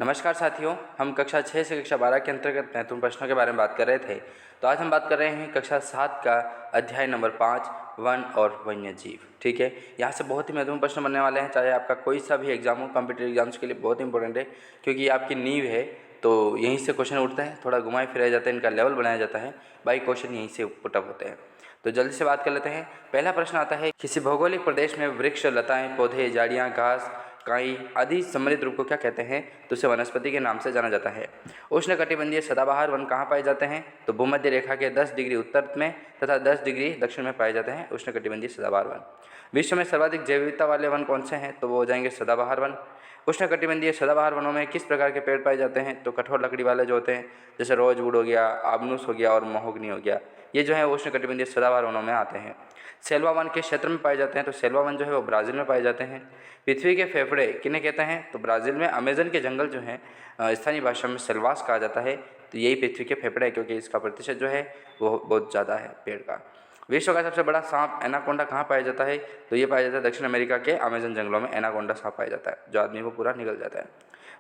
नमस्कार साथियों, हम कक्षा 6 से कक्षा 12 के अंतर्गत महत्वपूर्ण प्रश्नों के बारे में बात कर रहे थे। तो आज हम बात कर रहे हैं कक्षा 7 का अध्याय नंबर 5 वन और वन्य जीव। ठीक है, यहाँ से बहुत ही महत्वपूर्ण प्रश्न बनने वाले हैं। चाहे आपका कोई सा भी एग्जाम हो, कॉम्पिटिटिव एग्जाम्स के लिए बहुत इंपॉर्टेंट है, क्योंकि ये आपकी नींव है। तो यहीं से क्वेश्चन उठता है, थोड़ा घुमाए फिराया जाता है, इनका लेवल बनाया जाता है, बाई क्वेश्चन यहीं से पुटअप होते हैं। तो जल्दी से बात कर लेते हैं। पहला प्रश्न आता है, किसी भौगोलिक प्रदेश में वृक्ष, लताएं, पौधे, झाड़ियाँ, घास, काई आदि सम्मिलित रूप को क्या कहते हैं? तो उसे वनस्पति के नाम से जाना जाता है। उष्णकटिबंधीय सदाबहार वन कहाँ पाए जाते हैं? तो भूमध्य रेखा के 10 डिग्री उत्तर में तथा 10 डिग्री दक्षिण में पाए जाते हैं उष्णकटिबंधीय सदाबहार वन। विश्व में सर्वाधिक जैव विविधता वाले वन कौन से हैं? तो वो हो जाएंगे सदाबहार वन। उष्णकटिबंधीय सदाबहार वनों में किस प्रकार के पेड़ पाए जाते हैं? तो कठोर लकड़ी वाले जो होते हैं, जैसे रोजवुड हो गया, आबनूस हो गया और महोगनी हो गया, ये जो है उष्णकटिबंधीय सदाबहार वनों में आते हैं। सेल्वा वन के क्षेत्र में पाए जाते हैं। तो सेल्वा वन जो है वो ब्राज़ील में पाए जाते हैं। पृथ्वी के फेफड़े किन्हें कहते हैं? तो ब्राज़ील में अमेज़न के जंगल जो हैं स्थानीय भाषा में सेल्वास कहा जाता है। तो यही पृथ्वी के फेफड़े है, क्योंकि इसका प्रतिशत जो है वो बहुत ज़्यादा है पेड़ का। विश्व का सबसे बड़ा सांप एनाकोंडा कहाँ पाया जाता है? तो ये पाया जाता है दक्षिण अमेरिका के अमेज़न जंगलों में एनाकोंडा सांप पाया जाता है, जो आदमी को पूरा निगल जाता है।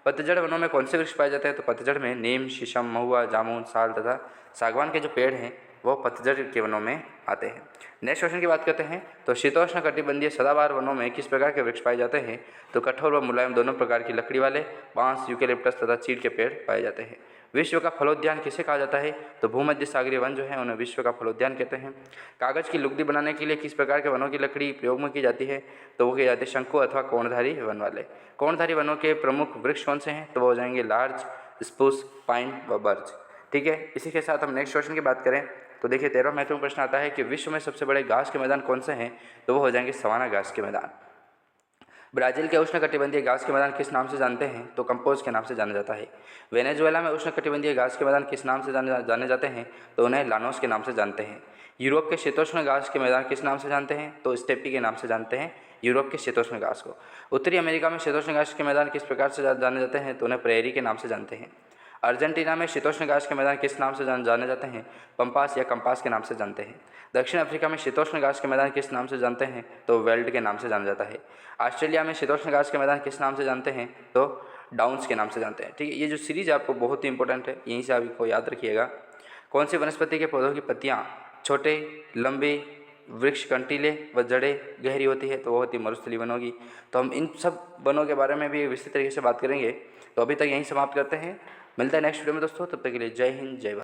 पतझड़ वनों में कौन से वृक्ष पाए जाते हैं? तो पतझड़ में नीम, शीशम, महुआ, जामुन, साल तथा सागवान के जो पेड़ हैं वो पतझड़ के वनों में आते हैं। नेक्स्ट क्वेश्चन की बात करते हैं। तो शीतोष्ण कटिबंधीय सदाबहार वनों में किस प्रकार के वृक्ष पाए जाते हैं? तो कठोर व मुलायम दोनों प्रकार की लकड़ी वाले बांस, यूकेलिप्टस तथा चीड़ के पेड़ पाए जाते हैं। विश्व का फलोद्यान किसे कहा जाता है? तो भूमध्य सागरीय वन जो है उन्हें विश्व का फलोद्यान कहते हैं। कागज़ की लुगदी बनाने के लिए किस प्रकार के वनों की लकड़ी प्रयोग में की जाती है? तो वो की जाती है शंकु अथवा कोणधारी वन वाले। कोणधारी वनों के प्रमुख वृक्ष कौन से हैं? तो वो हो जाएंगे लार्च, स्पूस, पाइन व बर्च। ठीक है, इसी के साथ हम नेक्स्ट क्वेश्चन की बात करें तो देखिए 13वां महत्वपूर्ण प्रश्न आता है कि विश्व में सबसे बड़े घास के मैदान कौन से हैं? तो वो हो जाएंगे सवाना घास के मैदान। ब्राज़ील के उष्णकटिबंधीय घास के मैदान किस नाम से जानते हैं? तो कंपोज के नाम से जाना जाता है। वेनेजुएला में उष्णकटिबंधीय घास के मैदान किस नाम से जाने जाते हैं? तो उन्हें लानोस के नाम से जानते हैं। यूरोप के शीतोष्ण घास के मैदान किस नाम से जानते हैं? तो स्टेपी के नाम से जानते हैं यूरोप के शीतोष्ण घास को। उत्तरी अमेरिका में शीतोष्ण घास के मैदान किस प्रकार से जाने जाते हैं? तो उन्हें प्रेयरी के नाम से जानते हैं। अर्जेंटीना में शीतोष्ण घास के मैदान किस नाम से जाने जाते हैं? पंपास या कंपास के नाम से जानते हैं। दक्षिण अफ्रीका में शीतोष्ण घास के मैदान किस नाम से जानते हैं? तो वेल्ड के नाम से जाना जाता है। ऑस्ट्रेलिया में शीतोष्ण घास के मैदान किस नाम से जानते हैं? तो डाउन्स के नाम से जानते हैं। ठीक है, ये जो सीरीज आपको बहुत ही इंपॉर्टेंट है, यहीं से आपको याद रखिएगा। कौन सी वनस्पति के पौधों की पत्तियाँ छोटे, लंबे, वृक्ष कंटीले व जड़ें गहरी होती है? तो वो होती मरुस्थलीय वन होगी। तो हम इन सब वनों के बारे में भी विस्तृत तरीके से बात करेंगे। तो अभी तक यहीं समाप्त करते हैं, मिलता है नेक्स्ट वीडियो में दोस्तों। तब तक के लिए जय हिंद, जय भारत।